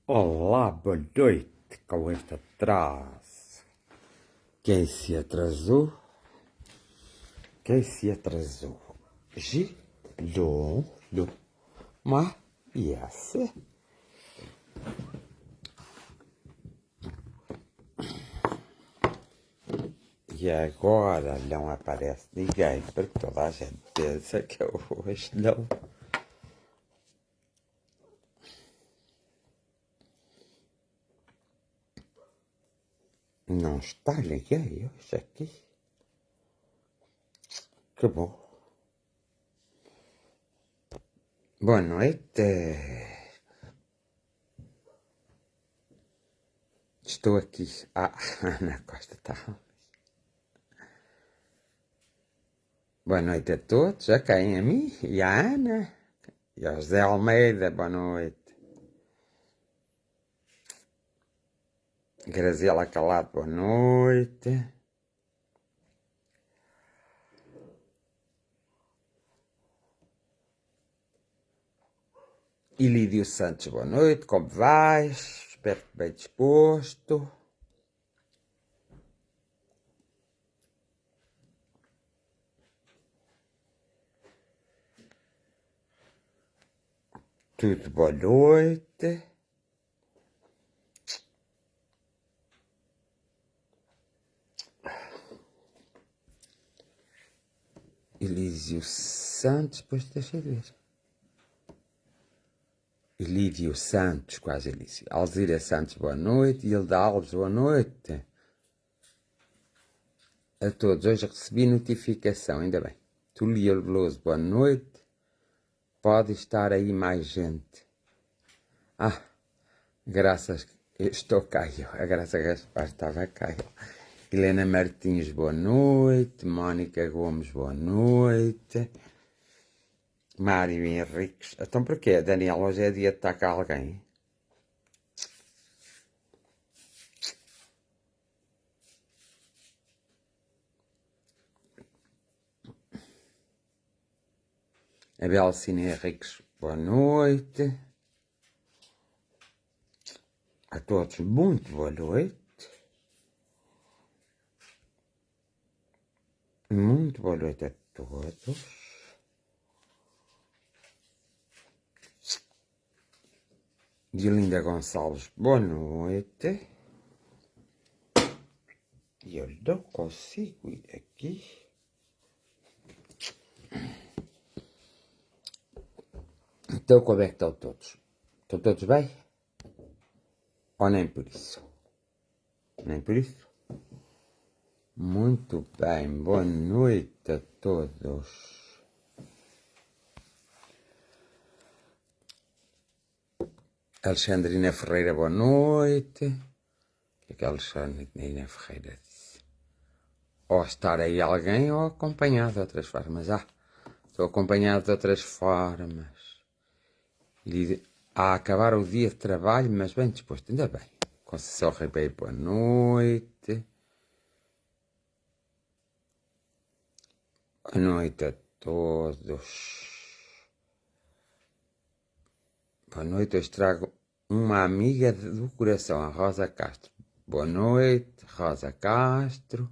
Olá, boa noite, com este atraso. Quem se atrasou? Quem se atrasou? Gildo, Mariace. E agora não aparece ninguém, porque toda a gente pensa que eu hoje não. Não está ninguém hoje aqui. Que bom. Boa noite. Estou aqui. Ana Costa está. Boa noite a todos, a quem? A mim e a Ana. E ao José Almeida, boa noite. Graziela Calado, boa noite. Ilídio Santos, boa noite. Como vais? Espero que bem disposto. Tudo boa noite. Elídio Santos, pois deixa eu ver. Ilídio Santos, quase Elídio. Alzira Santos, boa noite. Hilda Alves, boa noite. A todos, hoje recebi notificação, ainda bem. Tulia Veloso, boa noite. Pode estar aí mais gente. Graças, estou cá eu. A Graça Gaspar estava cá eu. Helena Martins, boa noite. Mónica Gomes, boa noite. Mário Henriques. Então porquê? Daniel, hoje é dia de estar cá alguém? Abel Cine Henriques, boa noite. A todos, muito boa noite. Muito boa noite a todos. Dilinda Gonçalves, boa noite. E eu não consigo ir aqui. Então, como é que estão todos? Estão todos bem? Ou nem por isso? Nem por isso? Muito bem, boa noite a todos. Alexandrina Ferreira, boa noite. O que é a Alexandrina Ferreira disse? Ou estar aí alguém ou acompanhado de outras formas. Estou acompanhado de outras formas. A acabar o dia de trabalho, mas bem disposto, ainda bem. Conceição Ribeiro, boa noite. Boa noite a todos. Boa noite, eu trago uma amiga do coração, a Rosa Castro. Boa noite, Rosa Castro.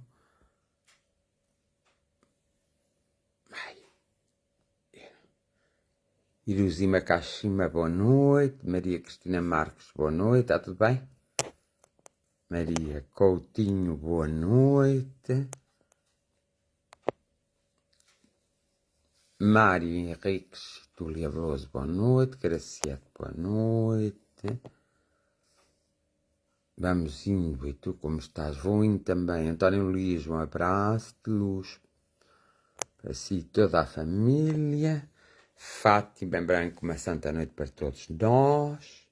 Iruzima Kashima, boa noite. Maria Cristina Marques, boa noite. Está tudo bem? Maria Coutinho, boa noite. Mário Henriques, Túlia Veloso, boa noite. Graciete, boa noite. Vamos indo, e tu como estás? Vou indo também. António Luís, um abraço de luz para si e toda a família. Fátima Branco, uma santa noite para todos nós.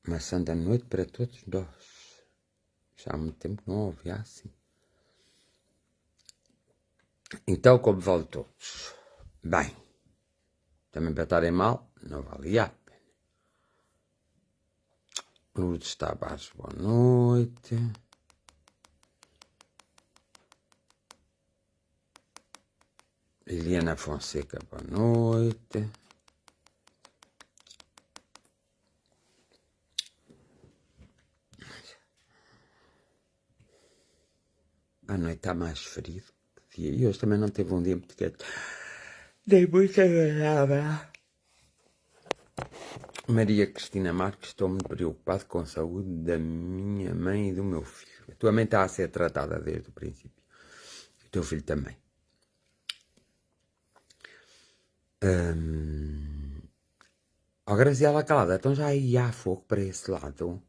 Uma santa noite para todos nós. Já há muito tempo que não ouvi assim. Então, como vão todos? Bem, também para estarem mal, não valia a pena. Lourdes Tavares, boa noite. Liliana Fonseca, boa noite. à noite está mais frio que dia. E hoje também não teve um dia muito quente. Nem muito agradável. Maria Cristina Marques, estou muito preocupado com a saúde da minha mãe e do meu filho. A tua mãe está a ser tratada desde o princípio. O teu filho também. Oh, Graziela Calada, então já aí há fogo para esse lado.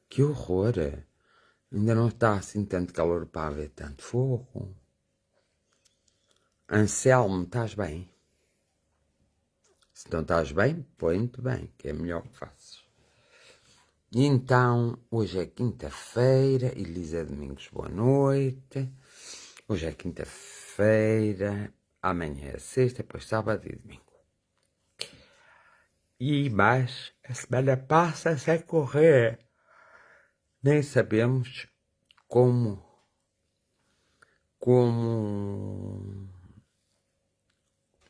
Que horror! Ainda não está assim tanto calor para haver tanto fogo. Anselmo, estás bem? Se não estás bem, põe-te bem, que é melhor que faças. E então, hoje é quinta-feira, Elisa Domingos, boa noite. Hoje é quinta-feira, amanhã é sexta, depois sábado e domingo. E mais, a semana passa sem correr. Nem sabemos como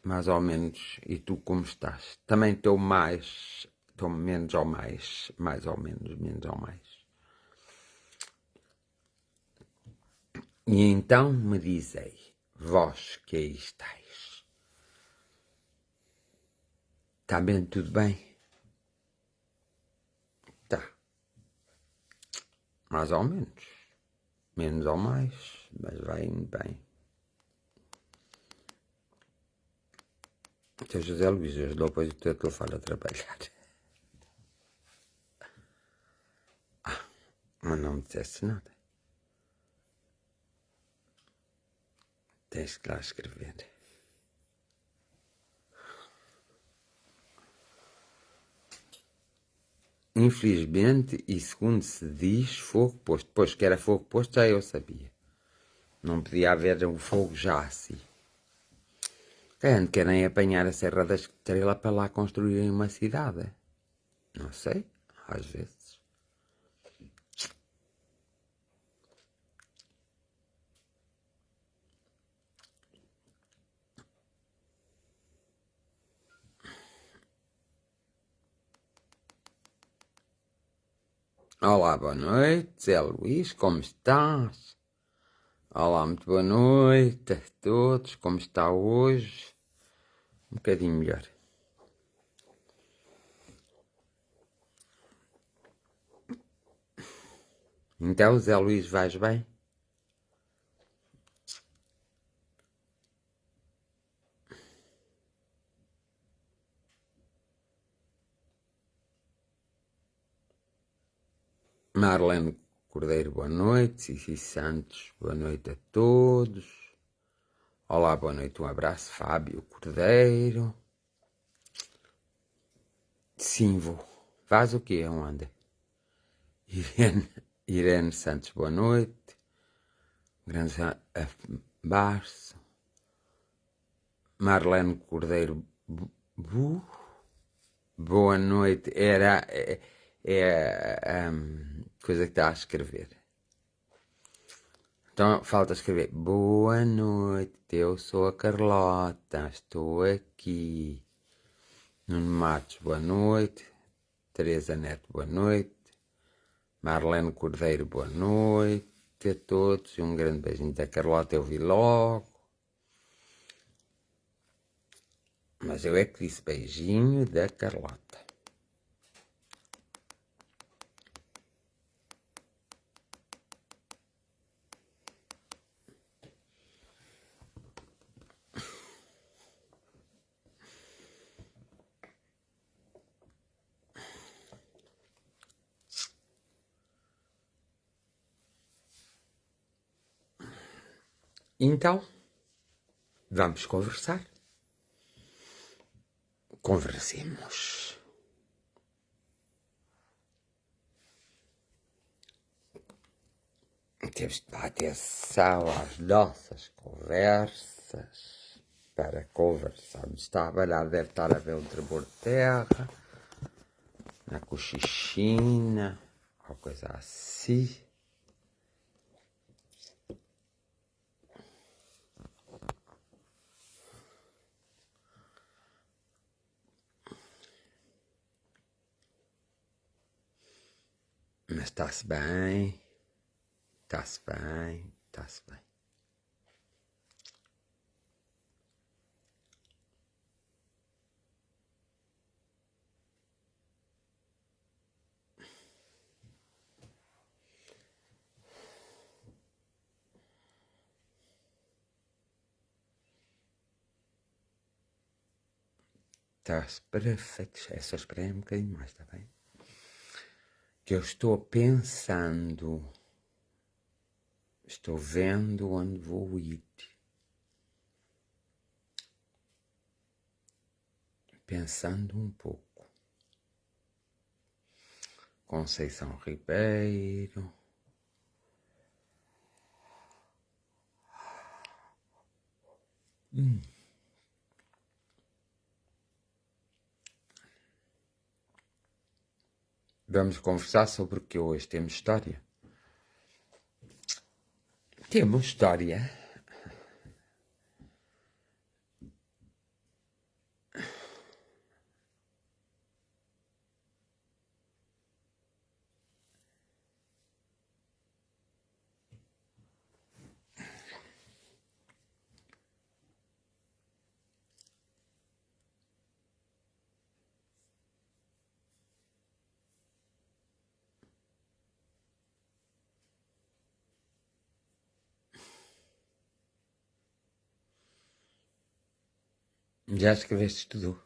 mais ou menos, e tu como estás? Também estou menos ou mais ou menos ou mais. E então me dizei, vós que aí estáis, está bem, tudo bem? Tá, mais ou menos ou mais, mas vai indo bem. Então, José Luís, hoje depois o teu telefone a trabalhar. Mas não me disseste nada. Tens que lá escrever. Infelizmente, e segundo se diz, fogo posto. Pois que era fogo posto, já eu sabia. Não podia haver um fogo já assim. Querem apanhar a Serra da Estrela para lá construírem uma cidade. Não sei, às vezes. Olá, boa noite, Zé Luís, como estás? Olá, muito boa noite a todos, como está hoje? Um bocadinho melhor. Então, Zé Luís, vais bem? Marlene Cordeiro, boa noite. Cici Santos, boa noite a todos. Olá, boa noite, um abraço. Fábio Cordeiro. Sim, vou. Faz o quê? Onde? Irene Santos, boa noite. Grande abraço. Marlene Cordeiro, boa noite. Era a coisa que está a escrever. Então falta escrever. Boa noite, eu sou a Carlota, estou aqui. Nuno Matos, boa noite. Teresa Neto, boa noite. Marlene Cordeiro, boa noite a todos. E um grande beijinho da Carlota, eu vi logo. Mas eu é que disse beijinho da Carlota. Então, vamos conversar. Conversemos. Temos de dar atenção às nossas conversas para conversarmos. Está a balhar, deve estar a ver um tremor de terra, na cochichina, ou coisa assim. Mas está-se bem, está-se bem, está-se bem. Está-se perfeito. É só esperar um bocadinho mais, está bem? Que eu estou pensando, estou vendo onde vou ir. Pensando um pouco. Conceição Ribeiro. Vamos conversar sobre o que hoje temos história. Temos história. Já escreveste tudo.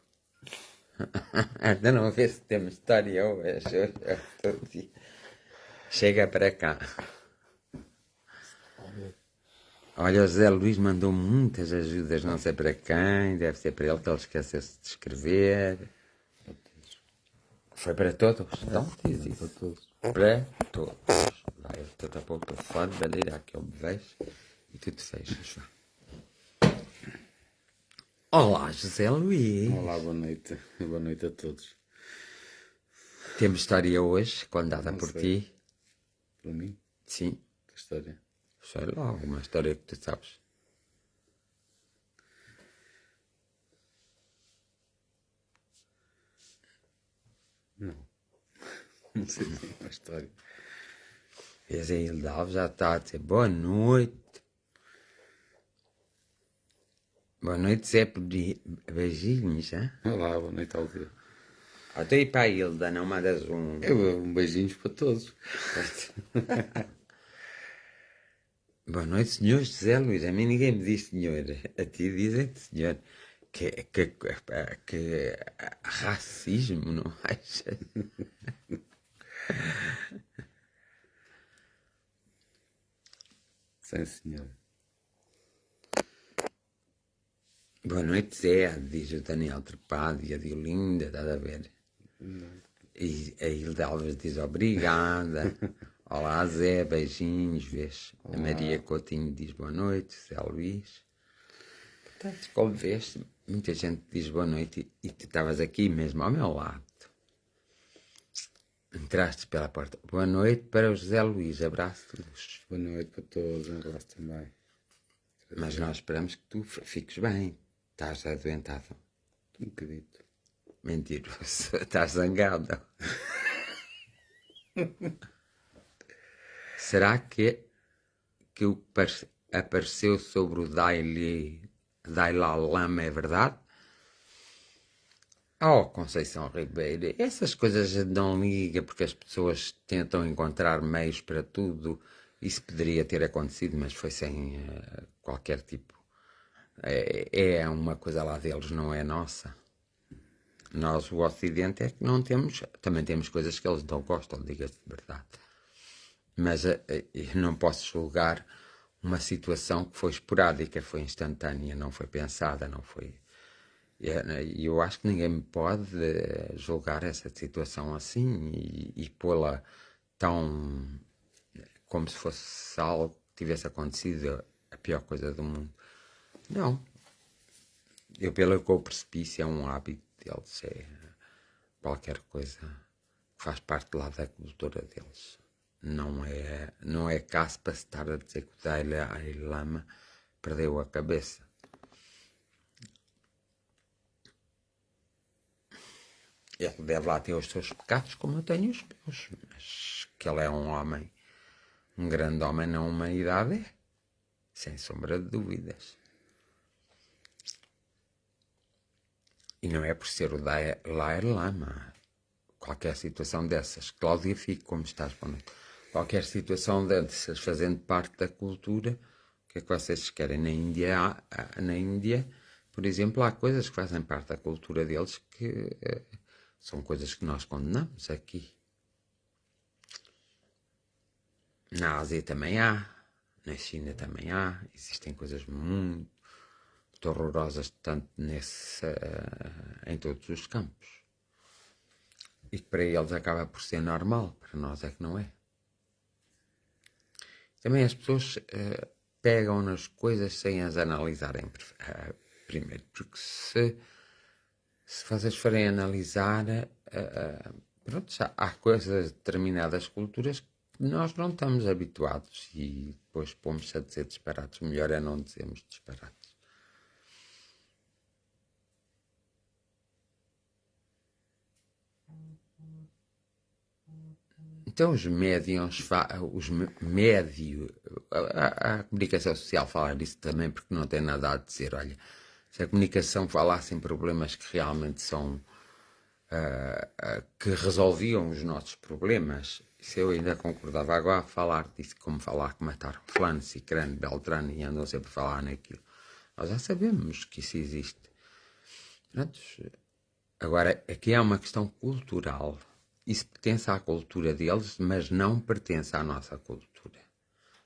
Ainda não vê se temos história hoje. Chega para cá. Olha, o José Luís mandou muitas ajudas, não sei para quem, deve ser para ele que ele esqueceu-se de escrever. Foi para todos? Não, diz isso. Para todos. Para todos. Vai, eu estou a pôr o telefone, bandeira aqui, eu me vejo e tu te fechas. Olá, José Luís. Olá, boa noite. Boa noite a todos. Temos história hoje, contada Não por sei. ti. Para mim, Sim. que história. Sei lá, alguma história que tu sabes. Não. Não sei nenhuma história. Vês aí, Hilda Alves já está a dizer boa noite. Boa noite, Zé Pedi. Beijinhos, hein? Olá, boa noite ao dia. Até aí para a Hilda, não mandas um. Um beijinhos para todos. Boa noite, senhor José Luís. A mim ninguém me diz senhor. A ti dizem-te senhor. Que racismo, não achas? Sim, senhor. Boa noite, Zé, diz o Daniel Trepado e a Diolinda, estás a ver? E a Hilda Alves diz obrigada. Olá, Zé, beijinhos, vês? A Maria Coutinho diz boa noite, Zé Luís. Portanto, como vês, muita gente diz boa noite e tu estavas aqui mesmo ao meu lado. Entraste pela porta. Boa noite para o José Luís, abraço de luz. Boa noite para todos, um abraço também. Mas nós esperamos que tu fiques bem. Estás adoentado. Um bocadito. Mentiroso, estás zangado. Será que o que apareceu sobre o Dalai Lama é verdade? Oh, Conceição Ribeiro, essas coisas a gente não liga porque as pessoas tentam encontrar meios para tudo. Isso poderia ter acontecido, mas foi sem qualquer tipo. É uma coisa lá deles, não é nossa. Nós, o Ocidente, é que não temos. Também temos coisas que eles não gostam, diga-se de verdade. Mas eu não posso julgar uma situação que foi esporádica, foi instantânea, não foi pensada, não foi. E eu acho que ninguém me pode julgar essa situação assim e pô-la tão como se fosse algo que tivesse acontecido a pior coisa do mundo. Não. Eu, pelo que eu percebi, é um hábito deles, é qualquer coisa que faz parte lá da cultura deles. Não é caso para se estar a dizer que o Dalai Lama perdeu a cabeça. Ele deve lá ter os seus pecados como eu tenho os meus, mas que ele é um homem, um grande homem não uma idade, sem sombra de dúvidas. E não é por ser o Dalai Lama. Qualquer situação dessas, Cláudia Fico, como estás, boa noite. Qualquer situação dessas fazendo parte da cultura, o que é que vocês querem? Na Índia Por exemplo, há coisas que fazem parte da cultura deles que são coisas que nós condenamos aqui. Na Ásia também há, na China também há, existem coisas muito horrorosas, tanto em todos os campos. E que para eles acaba por ser normal, para nós é que não é. Também as pessoas pegam nas coisas sem as analisarem primeiro, porque se vocês forem analisar, pronto, já há coisas de determinadas culturas que nós não estamos habituados e depois pomos-se a dizer disparates. O melhor é não dizermos disparates. Então os médiums, a comunicação social fala disso também porque não tem nada a dizer. Olha, se a comunicação falasse em problemas que realmente são, que resolviam os nossos problemas, se eu ainda concordava. Agora falar disso, como falar que mataram fulano, cicrano, beltrano e andam sempre a falar naquilo. Nós já sabemos que isso existe. Pronto. Agora, aqui é uma questão cultural. Isso pertence à cultura deles, mas não pertence à nossa cultura.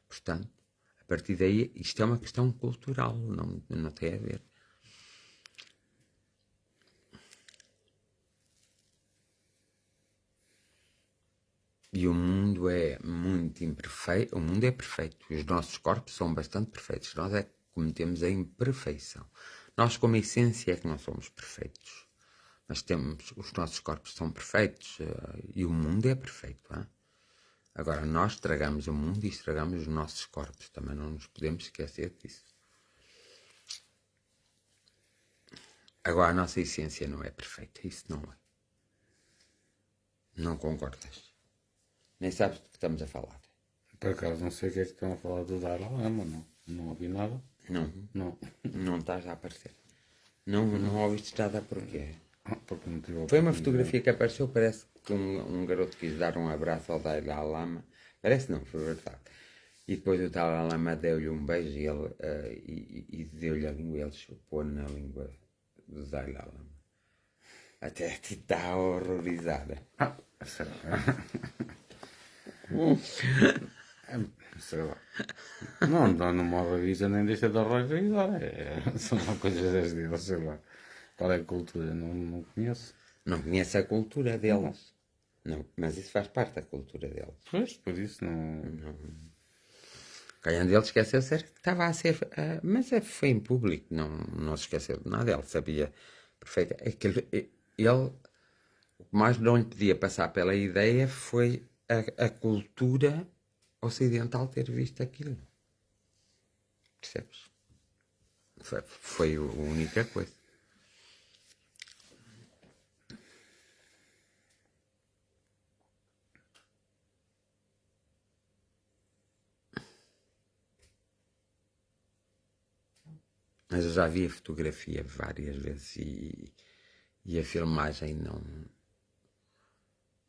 Portanto, a partir daí, isto é uma questão cultural, não tem a ver. E o mundo é muito imperfeito. O mundo é perfeito. Os nossos corpos são bastante perfeitos. Nós é que cometemos a imperfeição. Nós, como essência, é que não somos perfeitos. Mas os nossos corpos são perfeitos e o mundo é perfeito. Hein? Agora, nós estragamos o mundo e estragamos os nossos corpos. Também não nos podemos esquecer disso. Agora, a nossa essência não é perfeita. Isso não é. Não concordas? Nem sabes do que estamos a falar. Por acaso não sei o que é que estão a falar do Dalai Lama, não. Não ouvi nada. Não. Não. Não estás a aparecer. Não ouviste nada porquê? Porque não tive Foi uma fotografia que apareceu, parece que um garoto quis dar um abraço ao Dalai Lama. Parece não, foi verdade. E depois o Dalai Lama deu-lhe um beijo e deu-lhe a língua. Ele chupou na língua do Dalai Lama. Até a ti está horrorizada. Sei lá. Sei lá. Não me horroriza nem deixa de horrorizar. São coisas deles, sei lá. Qual é a cultura? Não conheço. Não conhece a cultura deles. Não, mas isso faz parte da cultura deles. Pois, por isso não. Calhando ele esqueceu-se que estava a ser. Mas foi em público, não se esqueceu de nada. Ele sabia perfeito. Ele, o que mais não lhe podia passar pela ideia foi a cultura ocidental ter visto aquilo. Percebes? Foi a única coisa. Mas eu já vi a fotografia várias vezes e a filmagem não.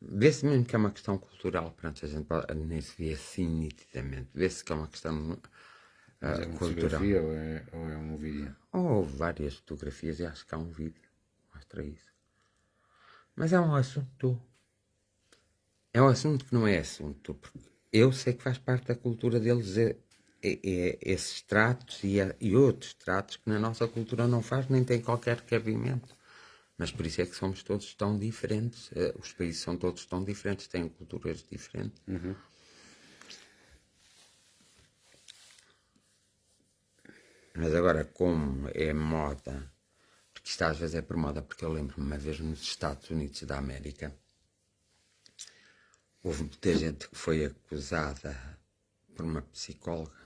Vê-se mesmo que é uma questão cultural, pronto, a gente nem se vê assim nitidamente. Vê-se que é uma questão Mas é uma cultural. fotografia ou é um vídeo? Houve várias fotografias e acho que há um vídeo que mostra isso. Mas é um assunto. É um assunto que não é assunto, porque eu sei que faz parte da cultura deles esses tratos e outros tratos que na nossa cultura não faz, nem tem qualquer cabimento. Mas por isso é que somos todos tão diferentes. Os países são todos tão diferentes, têm culturas diferentes. Uhum. Mas agora, como é moda, porque isto às vezes é por moda, porque eu lembro-me uma vez nos Estados Unidos da América, houve muita gente que foi acusada por uma psicóloga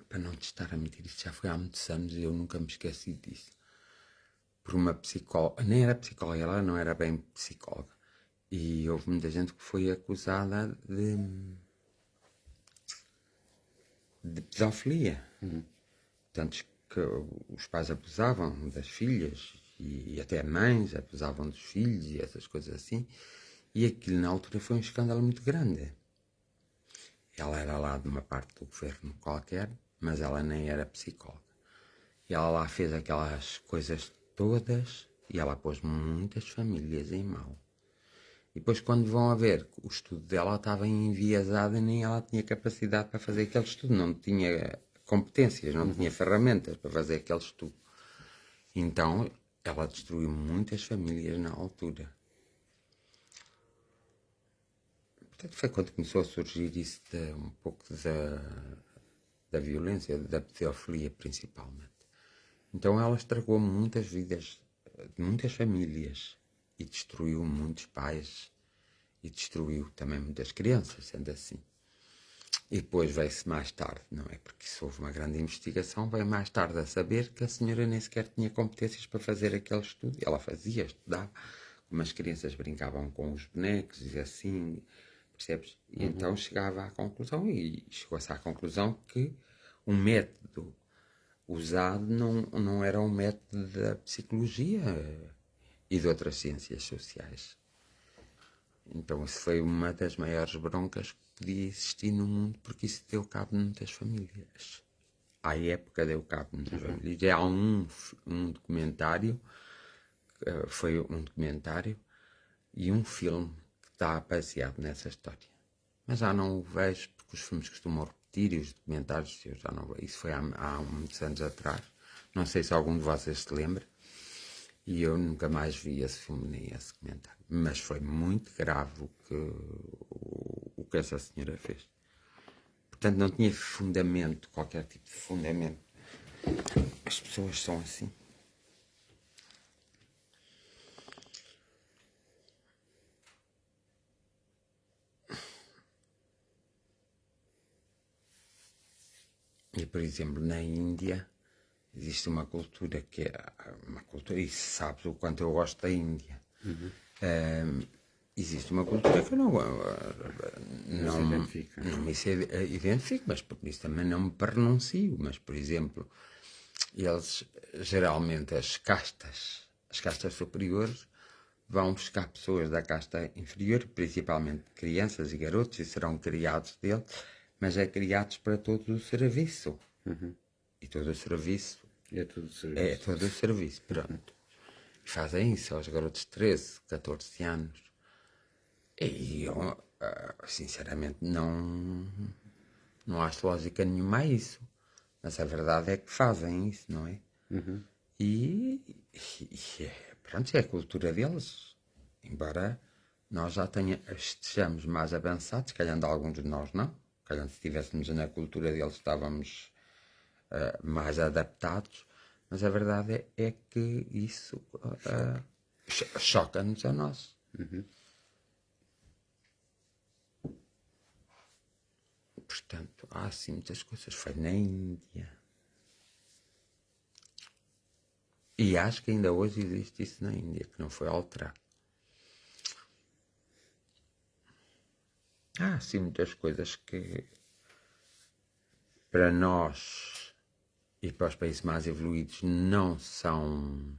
para não te estar a mentir, isto já foi há muitos anos e eu nunca me esqueci disso. Por uma psicóloga, nem era psicóloga, ela não era bem psicóloga. E houve muita gente que foi acusada de pedofilia. Tantos que os pais abusavam das filhas e até mães abusavam dos filhos e essas coisas assim. E aquilo na altura foi um escândalo muito grande. Ela era lá de uma parte do governo qualquer, mas ela nem era psicóloga. E ela lá fez aquelas coisas todas e ela pôs muitas famílias em mal. E depois quando vão a ver, o estudo dela estava enviesado e nem ela tinha capacidade para fazer aquele estudo, não tinha competências, não tinha ferramentas para fazer aquele estudo. Então ela destruiu muitas famílias na altura. Portanto, foi quando começou a surgir isso um pouco da violência, da pedofilia principalmente. Então ela estragou muitas vidas de muitas famílias e destruiu muitos pais e destruiu também muitas crianças, sendo assim. E depois veio-se mais tarde, não é? Porque se houve uma grande investigação, veio mais tarde a saber que a senhora nem sequer tinha competências para fazer aquele estudo. Ela fazia, estudava, como as crianças brincavam com os bonecos e assim, percebes? E então chegava à conclusão, e chegou-se à conclusão que o método usado não era um método da psicologia e de outras ciências sociais. Então isso foi uma das maiores broncas que podia existir no mundo, porque isso deu cabo de muitas famílias. À época deu cabo de muitas famílias. E há um documentário, foi um documentário e um filme que está baseado nessa história. Mas já não o vejo, porque os filmes costumam repetir e os documentários eu já não vejo. Isso foi há muitos anos atrás. Não sei se algum de vocês se lembra. E eu nunca mais vi esse filme nem esse documentário. Mas foi muito grave o que essa senhora fez. Portanto, não tinha fundamento, qualquer tipo de fundamento. As pessoas são assim. E, por exemplo, na Índia existe uma cultura que é uma cultura, e sabes o quanto eu gosto da Índia. Existe uma cultura que eu não me identifico, mas por isso também não me pronuncio. Mas, por exemplo, eles geralmente as castas superiores vão buscar pessoas da casta inferior, principalmente crianças e garotos, e serão criados dele, mas é criados para todo o serviço. E todo o serviço É tudo serviço. é todo o serviço, pronto. E fazem isso aos garotos de 13, 14 anos. E eu, sinceramente, não acho lógica nenhuma a isso. Mas a verdade é que fazem isso, não é? Pronto, é a cultura deles. Embora nós já estejamos mais avançados, calhando alguns de nós não. Calhando se estivéssemos na cultura deles estávamos mais adaptados. Mas a verdade é que isso choca-nos a nós. Portanto, há assim muitas coisas. Foi na Índia. E acho que ainda hoje existe isso na Índia, que não foi alterado. Há assim muitas coisas que para nós e para os países mais evoluídos não são,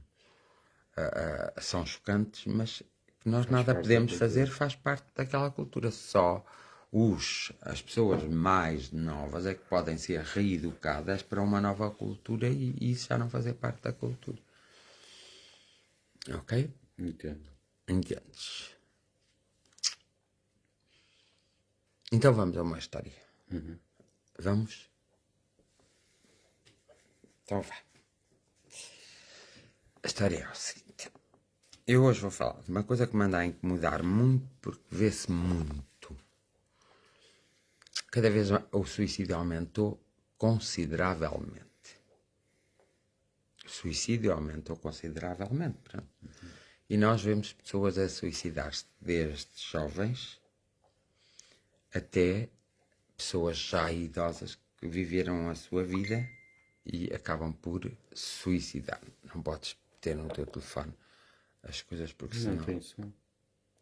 são chocantes, mas que nós nada podemos fazer, faz parte daquela cultura. Só as pessoas mais novas é que podem ser reeducadas para uma nova cultura e isso já não fazer parte da cultura. Ok? Entendo. Entendes? Então vamos a uma história. Vamos? Então vá. A história é o seguinte. Eu hoje vou falar de uma coisa que me anda a incomodar muito, porque vê-se muito. Cada vez o suicídio aumentou consideravelmente. O suicídio aumentou consideravelmente. Pronto. E nós vemos pessoas a suicidar-se desde jovens até pessoas já idosas que viveram a sua vida e acabam por suicidar. Não podes ter no teu telefone as coisas porque senão... Não tem som.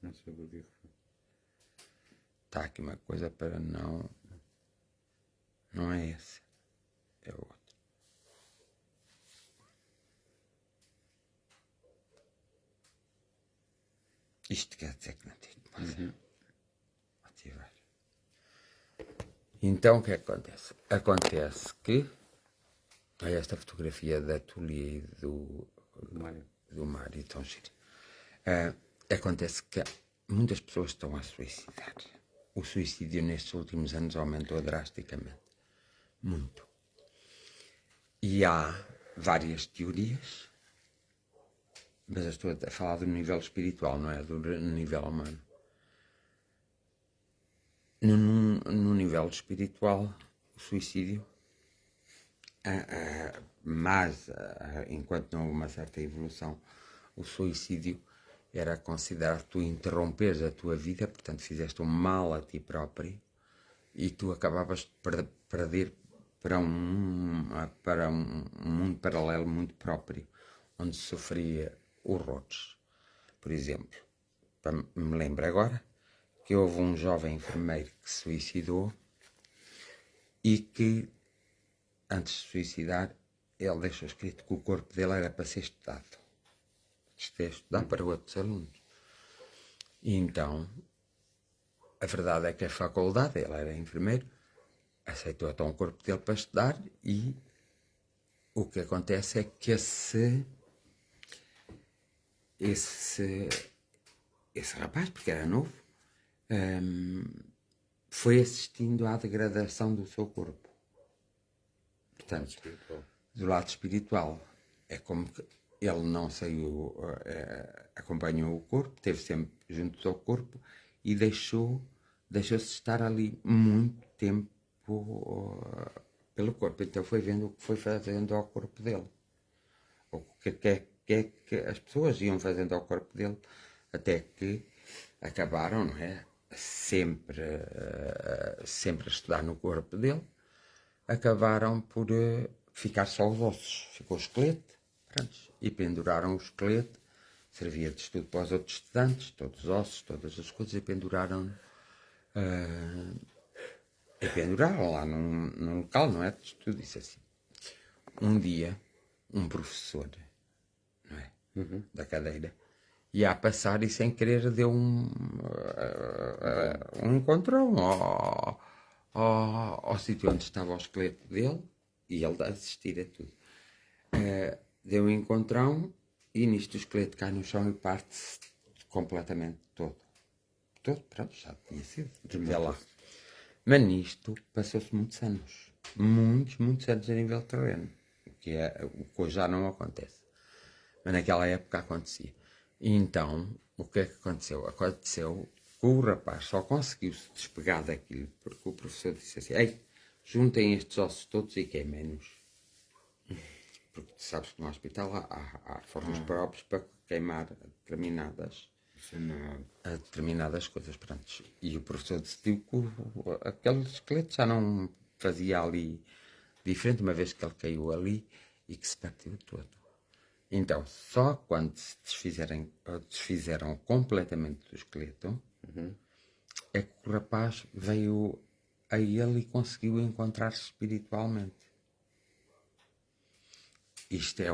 Não sei porquê. Está aqui uma coisa para não... Não é esse. É o outro. Isto quer dizer que não tive ativar. Então o que é que acontece? Acontece que é esta fotografia da Tulia e do Mário tão giro. Acontece que muitas pessoas estão a suicidar. O suicídio nestes últimos anos aumentou drasticamente. Muito. E há várias teorias, mas eu estou a falar do nível espiritual, não é do nível humano. No nível espiritual, o suicídio, mas enquanto não houve uma certa evolução, o suicídio era considerado tu interromperes a tua vida, portanto fizeste um mal a ti próprio e tu acabavas de perder para um mundo paralelo muito próprio, onde sofria horrores. Por exemplo, me lembro agora que houve um jovem enfermeiro que se suicidou e que, antes de se suicidar, ele deixou escrito que o corpo dele era para ser estudado. Estudar para outros alunos. E então, a verdade é que a faculdade, ele era enfermeiro, aceitou então o corpo dele para estudar e o que acontece é que esse rapaz, porque era novo, foi assistindo à degradação do seu corpo. Portanto, do lado espiritual. É como que ele não saiu, acompanhou o corpo, esteve sempre junto ao corpo e deixou-se estar ali muito tempo pelo corpo. Então foi vendo o que foi fazendo ao corpo dele. O que as pessoas iam fazendo ao corpo dele, até que acabaram, não é? Sempre a estudar no corpo dele, acabaram por ficar só os ossos. Ficou o esqueleto, pronto, e penduraram o esqueleto, servia de estudo para os outros estudantes, todos os ossos, todas as coisas, e penduraram lá num local, não é? De estudo, disse assim. Um dia, um professor, não é? Da cadeira, ia a passar e sem querer deu um encontrão ao sítio onde estava o esqueleto dele e ele a assistir a tudo. Deu um encontrão e nisto o esqueleto cai no chão e parte-se completamente todo. Todo, pronto, já tinha sido. Até lá. Mas nisto passou-se muitos anos. Muitos anos a nível terreno. O que hoje já não acontece. Mas naquela época acontecia. E então, o que é que aconteceu? Aconteceu que o rapaz só conseguiu se despegar daquilo porque o professor disse assim: ei, juntem estes ossos todos e queimem-nos. Porque tu sabes que no hospital há formas próprias para queimar determinadas coisas. Pronto. E o professor decidiu que aquele esqueleto já não fazia ali diferente, uma vez que ele caiu ali e que se partiu todo. Então, só quando se desfizeram completamente do esqueleto, é que o rapaz veio a ele e conseguiu encontrar-se espiritualmente. Isto é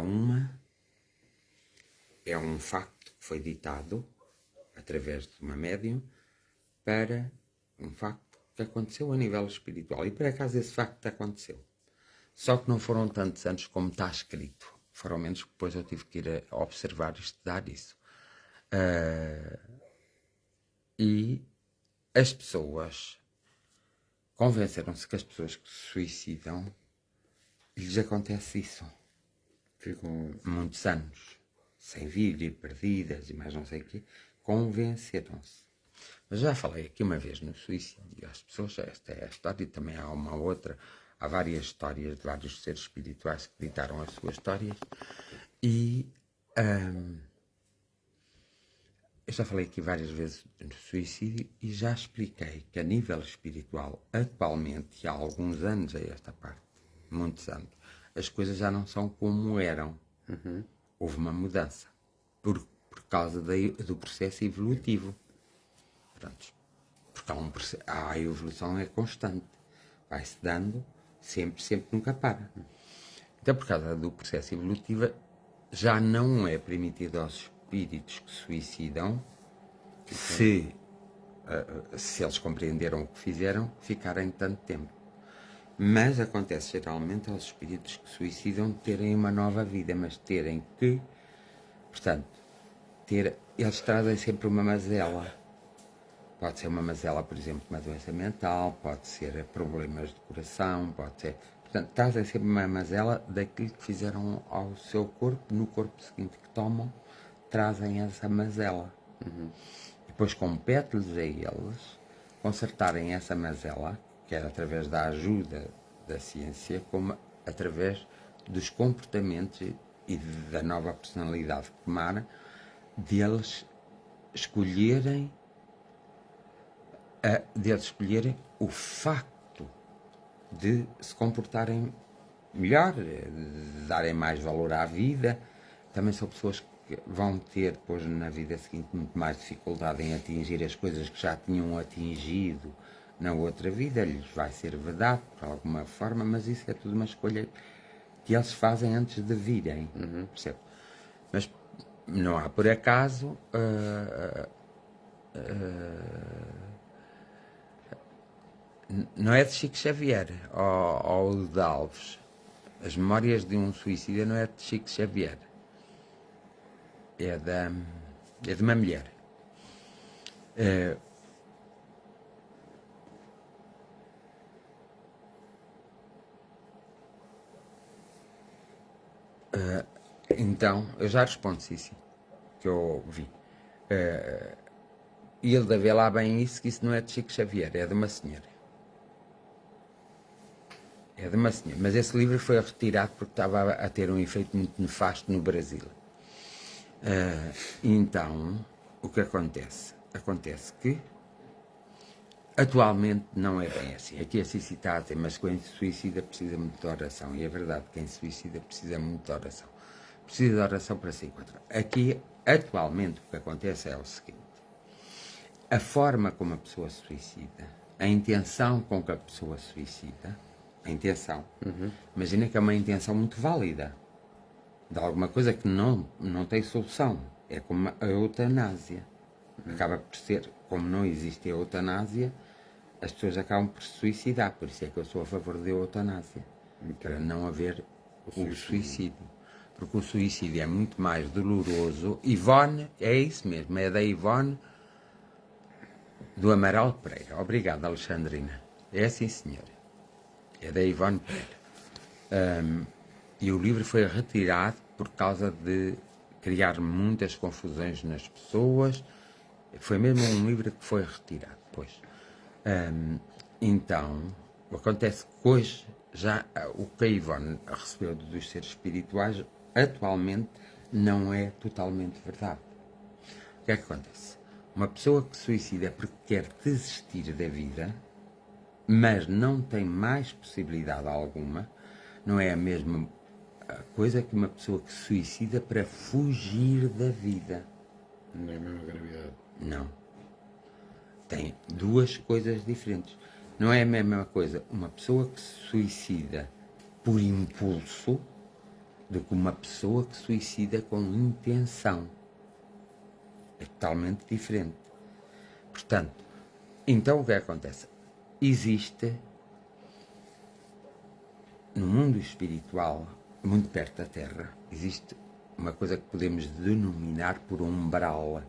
um facto que foi ditado através de uma médium para um facto que aconteceu a nível espiritual. E por acaso esse facto aconteceu. Só que não foram tantos anos como está escrito. Foram menos que depois eu tive que ir a observar e estudar isso. E as pessoas convenceram-se que as pessoas que se suicidam lhes acontece isso. Ficam muitos anos sem vida e perdidas e mais não sei o quê. Convenceram-se. Mas já falei aqui uma vez no suicídio. As pessoas, esta é a história e também há uma outra. Há várias histórias de vários seres espirituais que ditaram as suas histórias. E eu já falei aqui várias vezes no suicídio e já expliquei que a nível espiritual, atualmente, há alguns anos a esta parte, muitos anos, as coisas já não são como eram. Houve uma mudança por causa do processo evolutivo. Pronto. Porque a evolução é constante. Vai-se dando sempre, nunca para. Então, por causa do processo evolutivo, já não é permitido aos espíritos que suicidam se eles compreenderam o que fizeram, ficarem tanto tempo. Mas acontece geralmente aos espíritos que suicidam terem uma nova vida, mas terem que, portanto, eles trazem sempre uma mazela. Pode ser uma mazela, por exemplo, uma doença mental, pode ser problemas de coração, pode ser... Portanto, trazem sempre uma mazela daquilo que fizeram ao seu corpo, no corpo seguinte que tomam, trazem essa mazela. Depois compete-lhes a eles consertarem essa mazela, quer através da ajuda da ciência, como através dos comportamentos e da nova personalidade que tomaram, deles escolherem o facto de se comportarem melhor, de darem mais valor à vida. Também são pessoas que vão ter depois na vida seguinte muito mais dificuldade em atingir as coisas que já tinham atingido na outra vida. Lhes vai ser verdade por alguma forma, mas isso é tudo uma escolha que eles fazem antes de virem, percebe? Mas não há por acaso não é de Chico Xavier ou de Alves. As Memórias de um Suicida não é de Chico Xavier, é de uma mulher. Então, eu já respondo, sim, que eu vi. E ele deve lá bem isso, que isso não é de Chico Xavier, é de uma senhora. É de uma senhora. Mas esse livro foi retirado porque estava a ter um efeito muito nefasto no Brasil. Então, o que acontece? Acontece que atualmente não é bem assim. Aqui a Cici está a dizer, mas quem se suicida precisa muito de oração. E é verdade, quem se suicida precisa muito de oração. Precisa de oração para se encontrar. Aqui, atualmente, o que acontece é o seguinte. A forma como a pessoa se suicida, a intenção com que a pessoa se suicida, a intenção, imagina que é uma intenção muito válida, de alguma coisa que não tem solução. É como a eutanásia. Acaba por ser, como não existe a eutanásia, as pessoas acabam por se suicidar. Por isso é que eu sou a favor da eutanásia, para não haver o suicídio. Porque o suicídio é muito mais doloroso. Ivone, é isso mesmo, é da Ivone do Amaral Pereira. Obrigado, Alexandrina. É sim, senhora. É da Ivone Pereira. E o livro foi retirado por causa de criar muitas confusões nas pessoas. Foi mesmo um livro que foi retirado, pois. Então, acontece que hoje, já o que a Ivone recebeu dos seres espirituais, atualmente, não é totalmente verdade. O que é que acontece? Uma pessoa que se suicida porque quer desistir da vida, mas não tem mais possibilidade alguma, não é a mesma coisa que uma pessoa que se suicida para fugir da vida. Não é a mesma gravidade. Não. Tem duas coisas diferentes. Não é a mesma coisa uma pessoa que se suicida por impulso do que uma pessoa que se suicida com intenção. É totalmente diferente. Portanto, então o que acontece? Existe no mundo espiritual, muito perto da Terra, existe uma coisa que podemos denominar por umbral.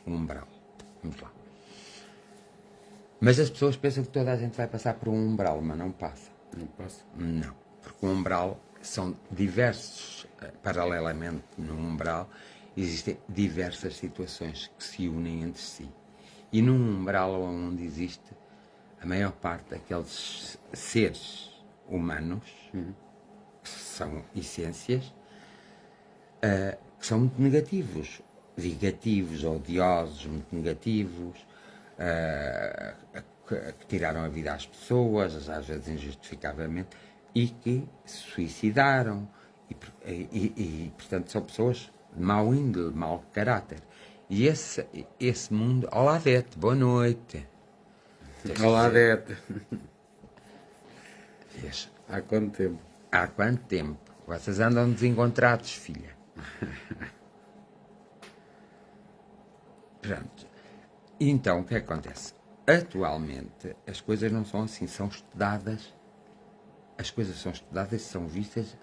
Umbral. Vamos lá. Mas as pessoas pensam que toda a gente vai passar por um umbral, mas não passa. Não passa? Não. Porque o umbral são diversos, paralelamente no umbral, existem diversas situações que se unem entre si. E num umbral onde existe a maior parte daqueles seres humanos, que são essências, que são muito negativos, vingativos, odiosos, muito negativos, que tiraram a vida às pessoas, às vezes injustificavelmente, e que se suicidaram, e portanto são pessoas de mau índole, mau caráter. E esse mundo... Olá, Dete, boa noite. Olá, Dete. Há quanto tempo? Há quanto tempo? Vocês andam desencontrados, filha. Pronto. Então, o que acontece? Atualmente, as coisas não são assim, são estudadas, as coisas são estudadas e são vistas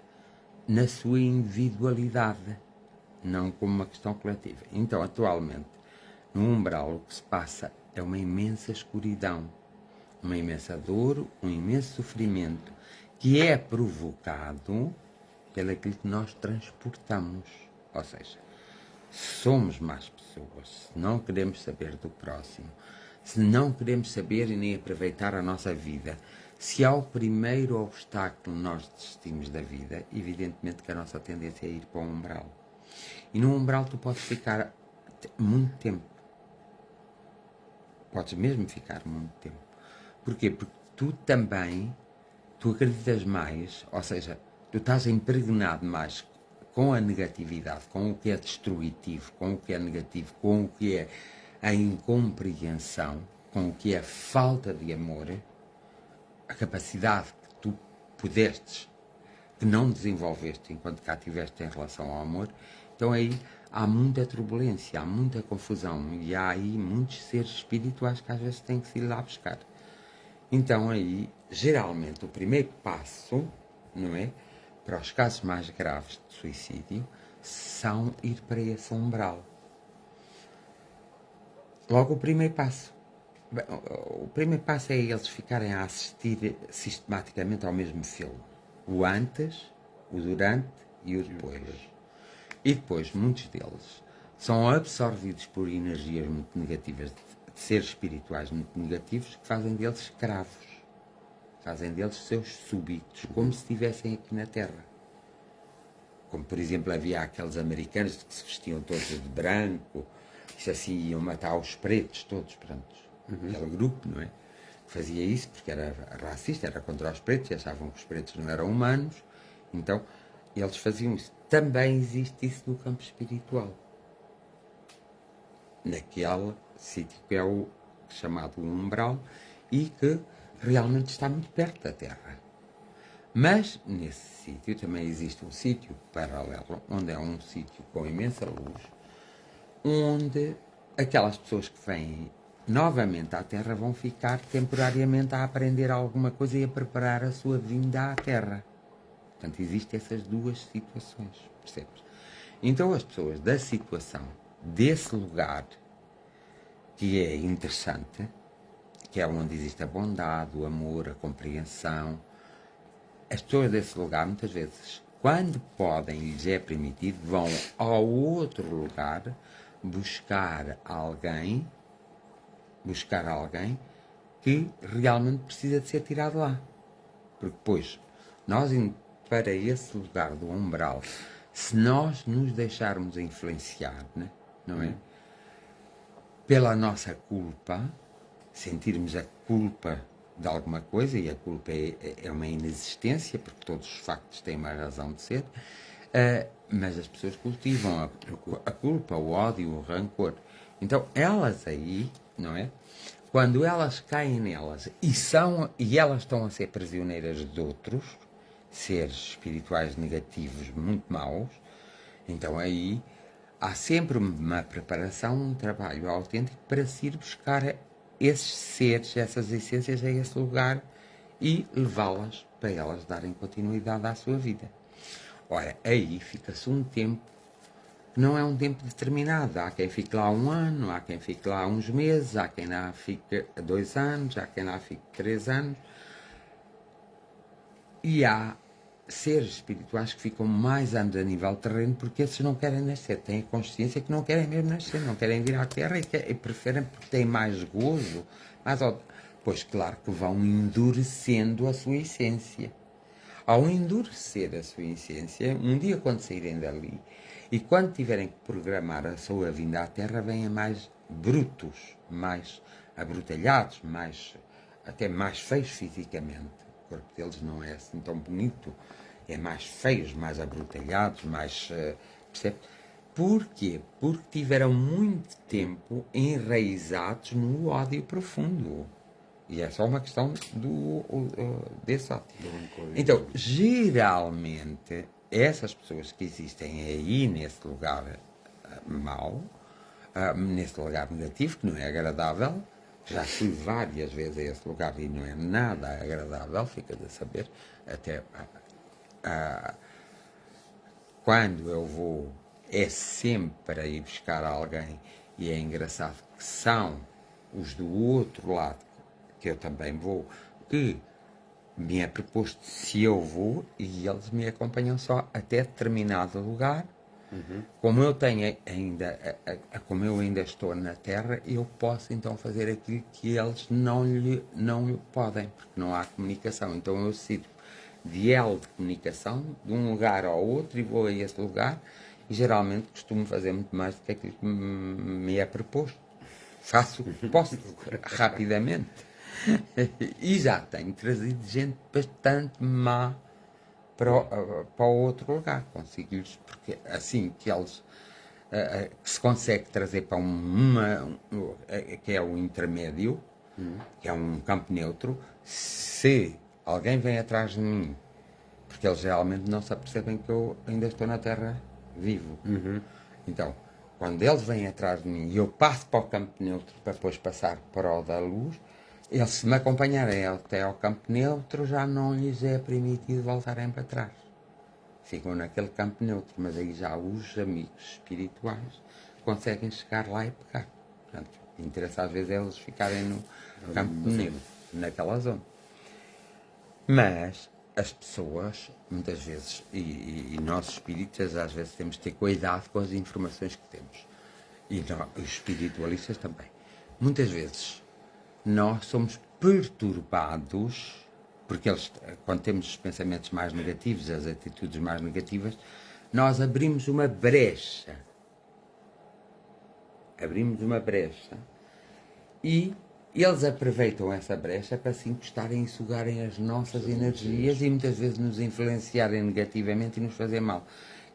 na sua individualidade, não como uma questão coletiva. Então, atualmente, no umbral, o que se passa é uma imensa escuridão, uma imensa dor, um imenso sofrimento, que é provocado pelo aquilo que nós transportamos. Ou seja, somos más pessoas, se não queremos saber do próximo, se não queremos saber e nem aproveitar a nossa vida, se ao primeiro obstáculo nós desistimos da vida, evidentemente que a nossa tendência é ir para o umbral. E no umbral tu podes ficar muito tempo. Podes mesmo ficar muito tempo. Porquê? Porque tu também, tu acreditas mais, ou seja, tu estás impregnado mais com a negatividade, com o que é destrutivo, com o que é negativo, com o que é a incompreensão, com o que é a falta de amor, a capacidade que tu pudestes, que não desenvolveste enquanto cá tiveste em relação ao amor. Então aí há muita turbulência, há muita confusão e há aí muitos seres espirituais que às vezes têm que se ir lá buscar. Então aí, geralmente, o primeiro passo, não é, para os casos mais graves de suicídio, são ir para esse umbral. Logo o primeiro passo. O primeiro passo é eles ficarem a assistir sistematicamente ao mesmo filme. O antes, o durante e o depois. E depois, muitos deles são absorvidos por energias muito negativas, de seres espirituais muito negativos, que fazem deles escravos. Fazem deles seus súbitos, como se estivessem aqui na Terra. Como, por exemplo, havia aqueles americanos que se vestiam todos de branco, que assim iam matar os pretos todos, pronto. Aquele grupo, não é? Que fazia isso porque era racista, era contra os pretos e achavam que os pretos não eram humanos. Então, eles faziam isso. Também existe isso no campo espiritual. Naquele sítio que é o chamado umbral e que realmente está muito perto da Terra. Mas nesse sítio também existe um sítio paralelo, onde é um sítio com imensa luz, onde aquelas pessoas que vêm novamente à Terra vão ficar temporariamente a aprender alguma coisa e a preparar a sua vinda à Terra. Portanto, existem essas duas situações, percebes? Então as pessoas da situação, desse lugar, que é interessante, que é onde existe a bondade, o amor, a compreensão, as pessoas desse lugar, muitas vezes, quando podem e lhes é permitido, vão ao outro lugar buscar alguém que realmente precisa de ser tirado lá. Porque depois, nós indo para esse lugar do umbral, se nós nos deixarmos influenciar, né? Não é? Pela nossa culpa, sentirmos a culpa de alguma coisa, e a culpa é uma inexistência, porque todos os factos têm uma razão de ser, mas as pessoas cultivam a culpa, o ódio, o rancor. Então, elas aí, não é? Quando elas caem nelas e elas estão a ser prisioneiras de outros, seres espirituais negativos muito maus, então aí há sempre uma preparação, um trabalho autêntico para se ir buscar esses seres, essas essências a esse lugar e levá-las para elas darem continuidade à sua vida. Ora, aí fica-se um tempo, não é um tempo determinado. Há quem fique lá 1 ano, há quem fique lá uns meses, há quem lá fique 2 anos, há quem lá fique 3 anos. E há seres espirituais que ficam mais anos a nível terreno porque esses não querem nascer, têm a consciência que não querem mesmo nascer, não querem vir à Terra e preferem porque têm mais gozo, pois claro que vão endurecendo a sua essência. Ao endurecer a sua essência, um dia quando saírem dali e quando tiverem que programar a sua vinda à Terra, vêm mais brutos, mais abrutalhados, até mais feios fisicamente. O corpo deles não é assim tão bonito, é mais feios, mais abrutalhados, mais... percebe? Porquê? Porque tiveram muito tempo enraizados no ódio profundo. E é só uma questão desse ódio. Então, geralmente, essas pessoas que existem aí nesse lugar mau, nesse lugar negativo, que não é agradável. Já fui várias vezes a esse lugar e não é nada agradável, fica a saber. Até quando eu vou, é sempre para ir buscar alguém, e é engraçado que são os do outro lado, que eu também vou, que me é proposto se eu vou, e eles me acompanham só até determinado lugar. Como eu tenho ainda, como eu ainda estou na Terra, eu posso então fazer aquilo que eles não podem, porque não há comunicação. Então eu sirvo de elo de comunicação de um lugar ao outro e vou a esse lugar, e geralmente costumo fazer muito mais do que aquilo que me é proposto. Faço o que posso rapidamente. E já tenho trazido gente bastante má para o outro lugar. Consigo-lhes, porque assim que eles que se consegue trazer para que é o intermédio, que é um campo neutro, se alguém vem atrás de mim, porque eles realmente não se apercebem que eu ainda estou na Terra vivo. Então, quando eles vêm atrás de mim e eu passo para o campo neutro para depois passar para o da luz, eles, se me acompanharem até ao campo neutro, já não lhes é permitido voltarem para trás. Ficam naquele campo neutro, mas aí já os amigos espirituais conseguem chegar lá e pegar. Portanto, interessa às vezes eles ficarem no campo neutro, naquela zona. Mas as pessoas, muitas vezes, e nós espíritas, às vezes temos de ter cuidado com as informações que temos. E os espiritualistas também. Muitas vezes nós somos perturbados, porque eles, quando temos os pensamentos mais negativos, as atitudes mais negativas, nós abrimos uma brecha. Abrimos uma brecha. E eles aproveitam essa brecha para se encostarem e sugarem as nossas energias e muitas vezes nos influenciarem negativamente e nos fazer mal.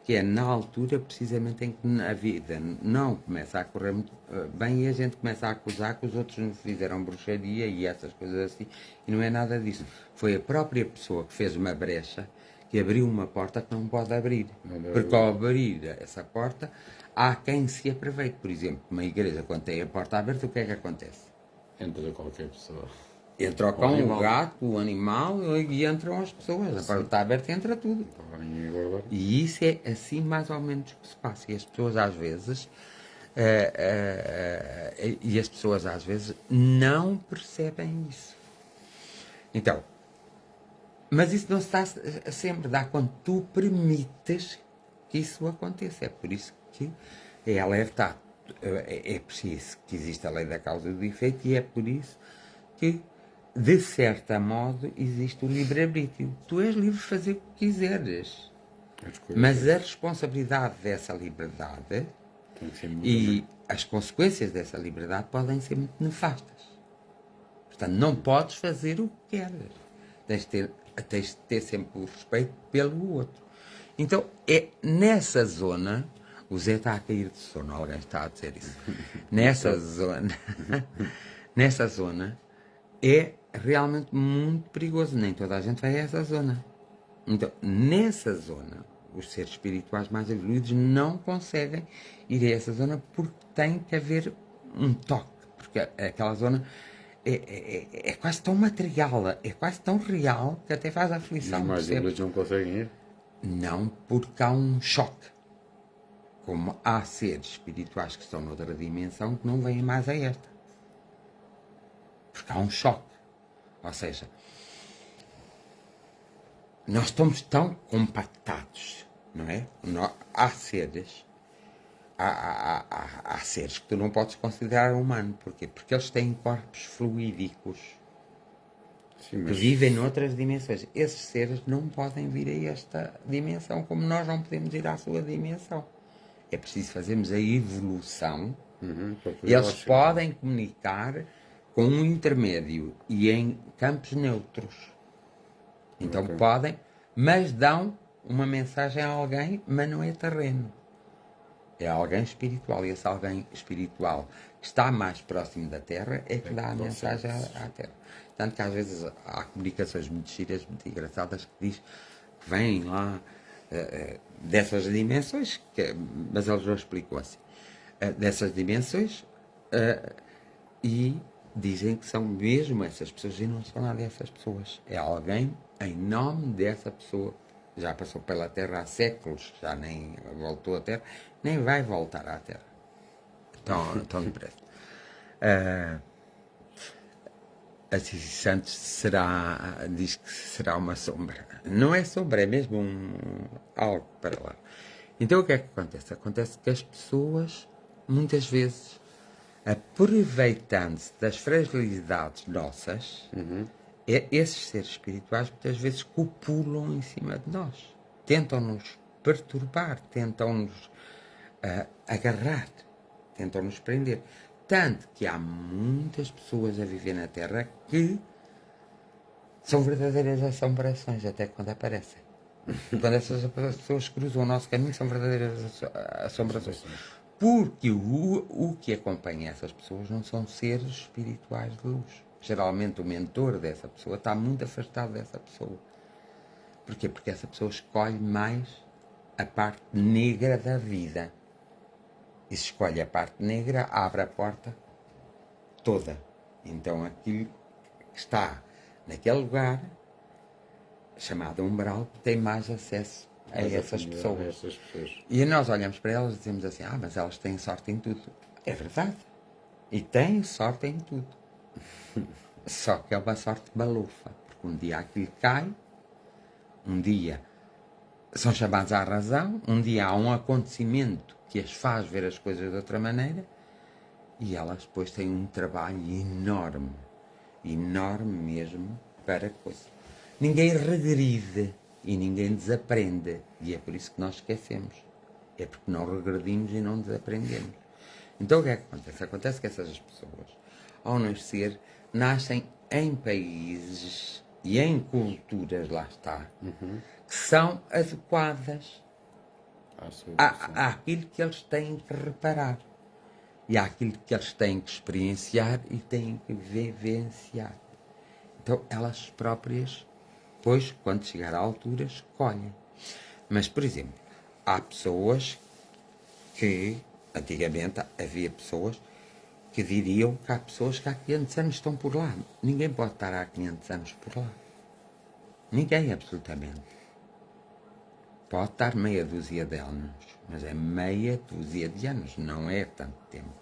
Que é na altura, precisamente, em que a vida não começa a correr muito bem e a gente começa a acusar que os outros nos fizeram bruxaria e essas coisas assim. E não é nada disso. Foi a própria pessoa que fez uma brecha, que abriu uma porta que não pode abrir. Porque ao abrir essa porta, há quem se aproveite. Por exemplo, uma igreja, quando tem a porta aberta, o que é que acontece? Entra qualquer pessoa. Entra o cão, o gato, o animal e entram as pessoas. A porta está aberta e entra tudo. E isso é assim mais ou menos que se passa. E as pessoas às vezes não percebem isso. Então, mas isso não se dá sempre, dá quando tu permites que isso aconteça. É por isso que é alertado. É preciso que exista a lei da causa e do efeito, e é por isso que, de certa modo, existe o livre-arbítrio. Tu és livre de fazer o que quiseres, mas a responsabilidade dessa liberdade e as consequências dessa liberdade podem ser muito nefastas. Portanto, não podes fazer o que queres. Tens de ter sempre o respeito pelo outro. Então, é nessa zona. O Zé está a cair de sono, alguém está a dizer isso. Nessa zona é realmente muito perigoso. Nem toda a gente vai a essa zona. Então, nessa zona, os seres espirituais mais evoluídos não conseguem ir a essa zona porque tem que haver um toque. Porque aquela zona é quase tão material, é quase tão real que até faz aflição. Os mais evoluídos não conseguem ir? Não, porque há um choque. Como há seres espirituais que estão noutra dimensão que não vêm mais a esta. Porque há um choque. Ou seja, nós estamos tão compactados, não é? Há seres, há seres que tu não podes considerar humano. Porquê? Porque eles têm corpos fluídicos. Sim, mas... que vivem noutras dimensões. Esses seres não podem vir a esta dimensão, como nós não podemos ir à sua dimensão. É preciso fazermos a evolução. Eles podem comunicar com um intermédio e em campos neutros. Então podem, mas dão uma mensagem a alguém, mas não é terreno. É alguém espiritual. E esse alguém espiritual que está mais próximo da Terra é que dá a mensagem à Terra. Tanto que às vezes há comunicações muito giras, muito engraçadas, que diz que vêm lá dessas dimensões, mas eles já explicam assim. dessas dimensões, e dizem que são mesmo essas pessoas, e não são nada dessas pessoas. É alguém em nome dessa pessoa. Já passou pela Terra há séculos, já nem voltou à Terra, nem vai voltar à Terra. Tão depressa. A Cici Santos diz que será uma sombra. Não é sombra, é mesmo algo para lá. Então o que é que acontece? Acontece que as pessoas, muitas vezes, aproveitando-se das fragilidades nossas, esses seres espirituais muitas vezes copulam em cima de nós. Tentam-nos perturbar, tentam-nos agarrar, tentam-nos prender. Tanto que há muitas pessoas a viver na Terra que são verdadeiras assombrações até quando aparecem. Quando essas pessoas cruzam o nosso caminho, são verdadeiras assombrações. Porque o que acompanha essas pessoas não são seres espirituais de luz. Geralmente o mentor dessa pessoa está muito afastado dessa pessoa. Porquê? Porque essa pessoa escolhe mais a parte negra da vida. E se escolhe a parte negra, abre a porta toda. Então aquilo que está naquele lugar, chamado umbral, tem mais acesso a essas pessoas. E nós olhamos para elas e dizemos assim, mas elas têm sorte em tudo. É verdade. E têm sorte em tudo. Só que é uma sorte malufa. Porque um dia aquilo cai, um dia são chamados à razão, um dia há um acontecimento que as faz ver as coisas de outra maneira, e elas depois têm um trabalho enorme, enorme mesmo, para coisa. Ninguém regride e ninguém desaprende, e é por isso que nós esquecemos. É porque não regredimos e não desaprendemos. Então o que é que acontece? Acontece que essas pessoas, ao nascer, nascem em países e em culturas, lá está, que são adequadas àquilo que eles têm que reparar e àquilo que eles têm que experienciar e têm que vivenciar. Então elas próprias, depois, quando chegar à altura, escolhem. Mas, por exemplo, há pessoas que, antigamente, havia pessoas que diriam que há pessoas que há 500 anos estão por lá. Ninguém pode estar há 500 anos por lá. Ninguém, absolutamente. Pode estar meia dúzia de anos, mas é meia dúzia de anos, não é tanto tempo.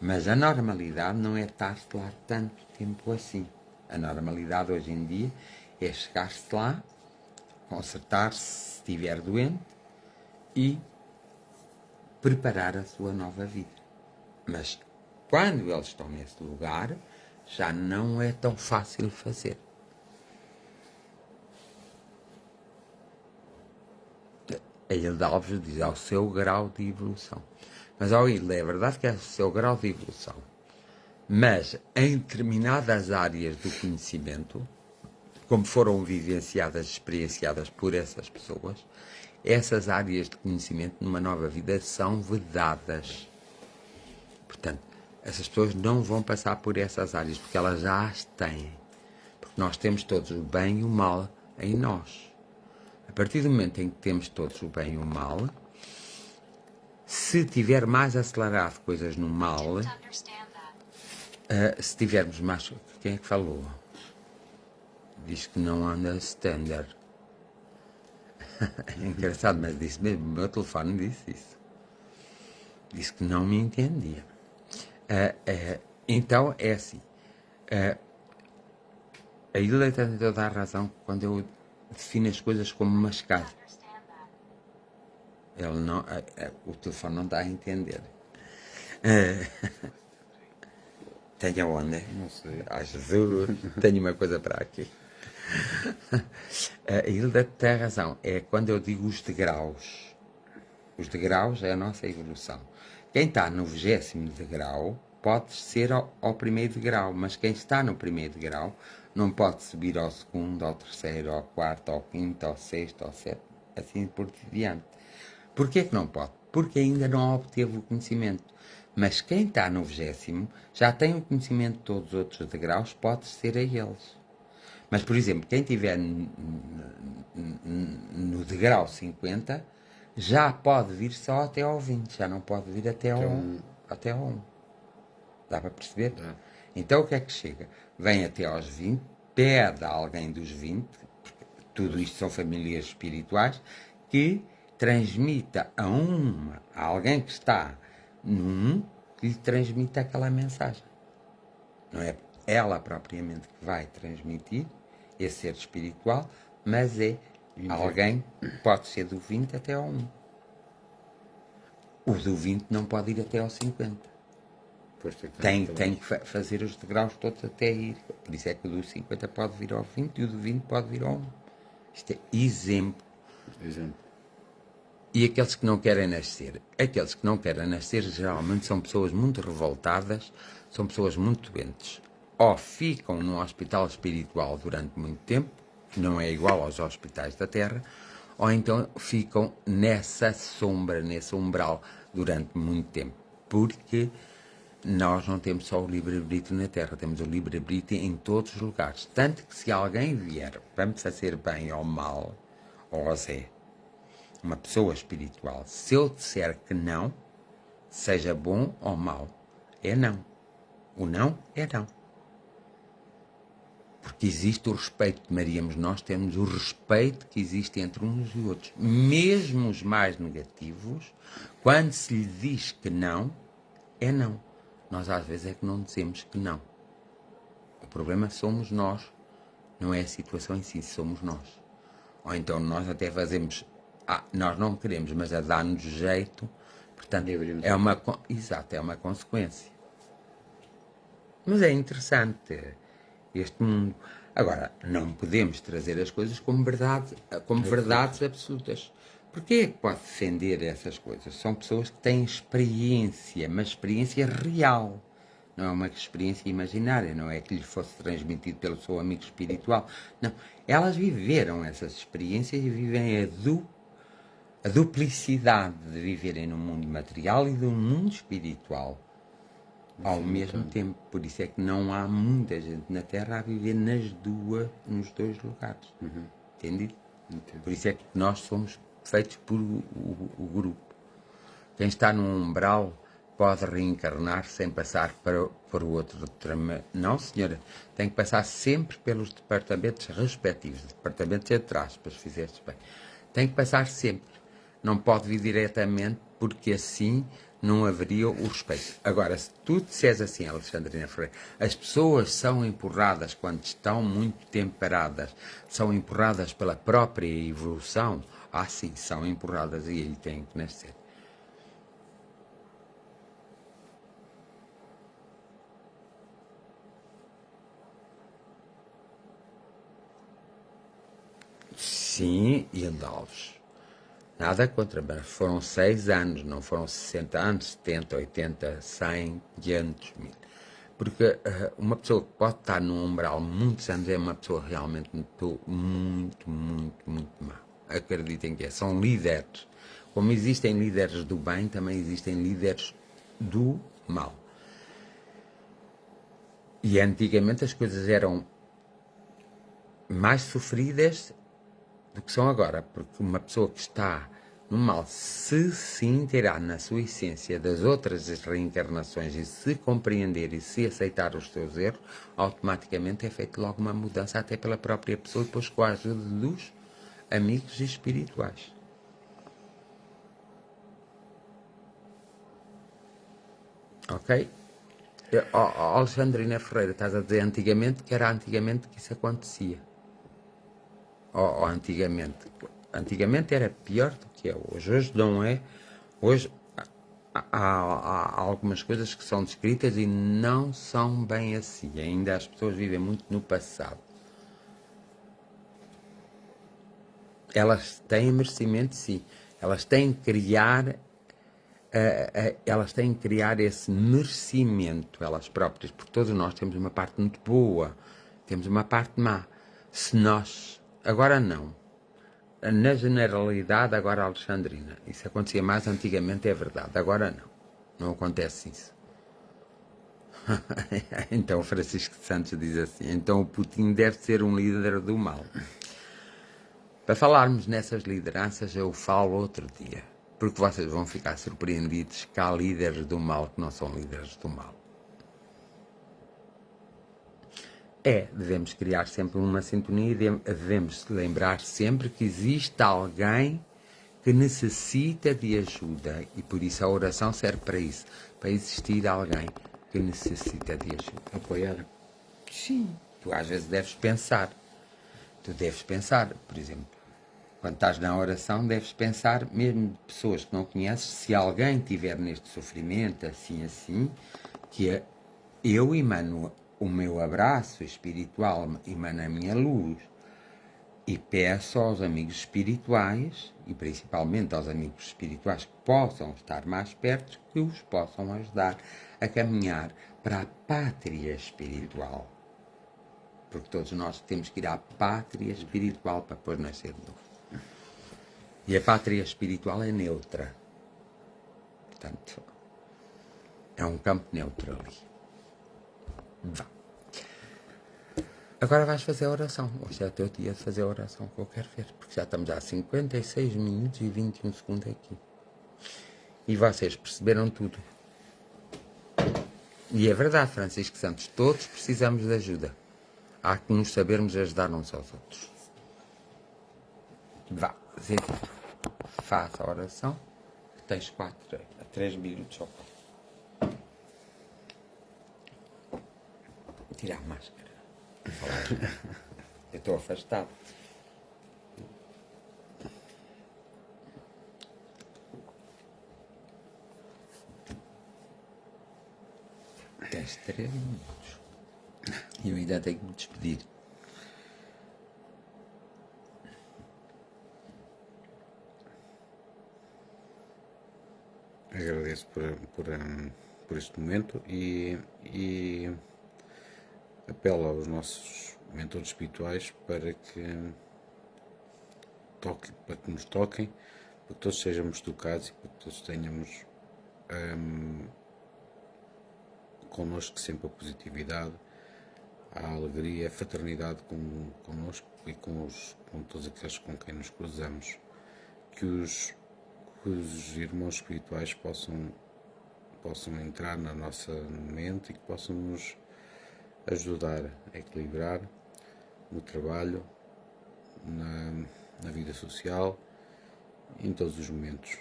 Mas a normalidade não é estar-se lá tanto tempo assim. A normalidade hoje em dia é chegar-se lá, consertar-se se estiver doente e preparar a sua nova vida. Mas quando eles estão nesse lugar, já não é tão fácil fazer. A Hilda Alves diz ao seu grau de evolução. Mas ao Hilda, é verdade que é o seu grau de evolução. Mas em determinadas áreas do conhecimento, como foram vivenciadas, experienciadas por essas pessoas, essas áreas de conhecimento numa nova vida são vedadas. Portanto, essas pessoas não vão passar por essas áreas, porque elas já as têm. Porque nós temos todos o bem e o mal em nós. A partir do momento em que temos todos o bem e o mal, se tiver mais acelerado coisas no mal, se tivermos mais... Quem é que falou? Diz que não anda standard. É engraçado, mas disse mesmo, o meu telefone disse isso. Disse que não me entendia. Então, é assim. A Hilda tem toda a razão quando eu defino as coisas como mascado. Ele não, o telefone não está a entender. Tenho onde? Não sei. Jesus, tenho uma coisa para aqui. A Hilda tem razão. É quando eu digo os degraus. Os degraus é a nossa evolução. Quem está no 20º degrau pode ser ao primeiro degrau, mas quem está no primeiro degrau não pode subir ao segundo, ao terceiro, ao quarto, ao quinto, ao sexto, ao sétimo, assim por diante. Porquê que não pode? Porque ainda não obteve o conhecimento. Mas quem está no 20º já tem o conhecimento de todos os outros degraus, pode ser a eles. Mas, por exemplo, quem estiver no degrau 50 já pode vir só até ao 20, já não pode vir até ao 1. Dá para perceber? Dá. Então o que é que chega? Vem até aos 20, pede a alguém dos 20, porque tudo isto são famílias espirituais, que transmita a alguém que está no 1, que lhe transmita aquela mensagem. Não é ela propriamente que vai transmitir esse ser espiritual, mas é alguém que pode ser do 20 até ao 1. O do 20 não pode ir até ao 50. Pois Tem que fazer os degraus todos até ir. Por isso é que o do 50 pode vir ao 20 e o do 20 pode vir ao 1. Isto é exemplo. E aqueles que não querem nascer? Aqueles que não querem nascer geralmente são pessoas muito revoltadas, são pessoas muito doentes. Ou ficam num hospital espiritual durante muito tempo, que não é igual aos hospitais da Terra, ou então ficam nessa sombra, nesse umbral, durante muito tempo. Porque nós não temos só o livre-arbítrio na Terra, temos o livre-arbítrio em todos os lugares. Tanto que se alguém vier para me fazer bem ou mal, ou Zé, uma pessoa espiritual, se eu disser que não, seja bom ou mau, é não. O não é não. Porque existe o respeito que maríamos, nós temos o respeito que existe entre uns e outros. Mesmo os mais negativos, quando se lhe diz que não, é não. Nós às vezes é que não dizemos que não. O problema somos nós, não é a situação em si, somos nós. Ou então nós até fazemos, nós não queremos, mas a dar-nos jeito, portanto, é uma consequência. Mas é interessante este mundo. Agora, não podemos trazer as coisas como verdades absolutas. Porquê é que pode defender essas coisas? São pessoas que têm experiência, mas experiência real. Não é uma experiência imaginária, não é que lhes fosse transmitido pelo seu amigo espiritual. Não, elas viveram essas experiências e vivem a duplicidade de viverem no mundo material e do mundo espiritual ao mesmo tempo. Por isso é que não há muita gente na Terra a viver nos dois lugares. Entendido? Por isso é que nós somos feitos por o grupo. Quem está num umbral pode reencarnar sem passar para o outro. Não, senhora. Tem que passar sempre pelos departamentos respectivos. Departamentos entre aspas, fizeste bem. Tem que passar sempre. Não pode vir diretamente, porque assim não haveria o respeito. Agora, se tu disseres assim, Alexandrina Ferreira, as pessoas são empurradas quando estão muito tempo paradas, são empurradas pela própria evolução, sim, são empurradas e aí têm que nascer. Sim, e andá-los. Nada contra, mas foram 6 anos, não foram 60 anos, 70, 80, 100, 500 mil. Porque uma pessoa que pode estar num umbral muitos anos é uma pessoa realmente muito má. Acreditem que é. São líderes. Como existem líderes do bem, também existem líderes do mal. E antigamente as coisas eram mais sofridas do que são agora, porque uma pessoa que está no mal, se inteirar na sua essência das outras reencarnações e se compreender e se aceitar os seus erros, automaticamente é feita logo uma mudança até pela própria pessoa e depois com a ajuda dos amigos espirituais. Ok? Alexandrina Ferreira, estás a dizer antigamente que era antigamente que isso acontecia. Antigamente era pior do que é hoje. Hoje não é. Hoje há algumas coisas que são descritas e não são bem assim. Ainda as pessoas vivem muito no passado. Elas têm merecimento, sim. Elas têm que criar esse merecimento, elas próprias, porque todos nós temos uma parte muito boa, temos uma parte má. Se nós, agora não, na generalidade, agora Alexandrina, isso acontecia mais antigamente, é verdade, agora não acontece isso. Então o Francisco de Santos diz assim, então o Putin deve ser um líder do mal. Para falarmos nessas lideranças, eu falo outro dia. Porque vocês vão ficar surpreendidos que há líderes do mal que não são líderes do mal. Devemos criar sempre uma sintonia e devemos lembrar sempre que existe alguém que necessita de ajuda e por isso a oração serve para isso, para existir alguém que necessita de ajuda. Apoiar. Sim. Tu às vezes deves pensar, por exemplo, quando estás na oração deves pensar, mesmo de pessoas que não conheces, se alguém estiver neste sofrimento, assim, que eu emano o meu abraço espiritual, emano a minha luz e peço aos amigos espirituais, e principalmente aos amigos espirituais que possam estar mais perto, que os possam ajudar a caminhar para a pátria espiritual. Porque todos nós temos que ir à pátria espiritual para depois nascer de novo. E a pátria espiritual é neutra. Portanto, é um campo neutro ali. Vá. Agora vais fazer a oração. Hoje é o teu dia de fazer a oração que eu quero ver. Porque já estamos há 56 minutos e 21 segundos aqui. E vocês perceberam tudo. E é verdade, Francisco Santos. Todos precisamos de ajuda. Há que nos sabermos ajudar uns aos outros. Vá, Zedito. Faça a oração. Tens 3 minutos só. Tira a máscara. Eu estou afastado. Tens 3 minutos. E eu ainda tenho que me despedir. Agradeço por este momento e apelo aos nossos mentores espirituais para que nos toquem, para que todos sejamos tocados e para que todos tenhamos connosco sempre a positividade, a alegria, a fraternidade connosco e com todos aqueles com quem nos cruzamos. Que os irmãos espirituais possam entrar na nossa mente e que possam nos ajudar a equilibrar no trabalho, na vida social, em todos os momentos.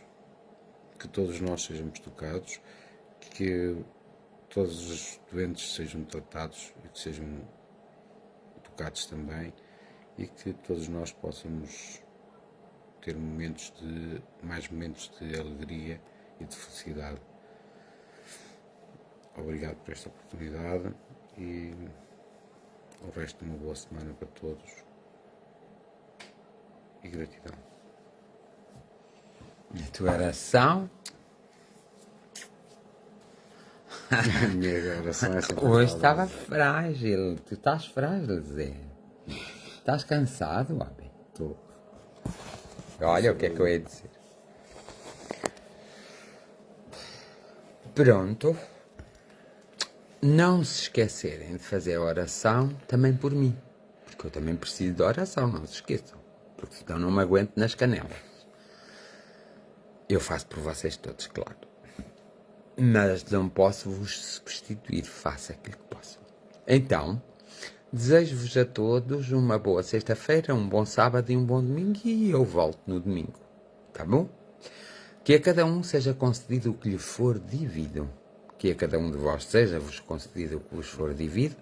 Que todos nós sejamos tocados, que todos os doentes sejam tratados e que sejam tocados também e que todos nós possamos ter mais momentos de alegria e de felicidade. Obrigado por esta oportunidade e o resto de uma boa semana para todos e gratidão. A tua oração? A minha oração é sempre Hoje estava frágil. Tu estás frágil, Zé. Estás cansado, homem? Estou. Olha o que é que eu ia dizer. Pronto. Não se esquecerem de fazer a oração também por mim. Porque eu também preciso de oração, não se esqueçam. Porque senão não me aguento nas canelas. Eu faço por vocês todos, claro. Mas não posso vos substituir. Faça aquilo que posso. Então, desejo-vos a todos uma boa sexta-feira, um bom sábado e um bom domingo. E eu volto no domingo. Tá bom? Que a cada um seja concedido o que lhe for devido. Que a cada um de vós seja-vos concedido o que vos for devido.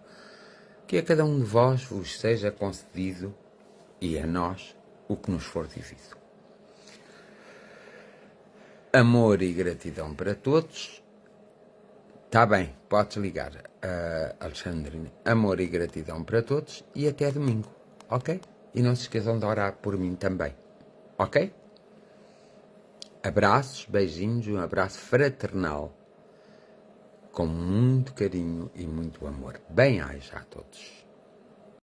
Que a cada um de vós vos seja concedido, e a nós, o que nos for devido. Amor e gratidão para todos. Está bem, podes ligar, Alexandrina. Amor e gratidão para todos e até domingo, ok? E não se esqueçam de orar por mim também, ok? Abraços, beijinhos, um abraço fraternal, com muito carinho e muito amor. Bem-aja a todos.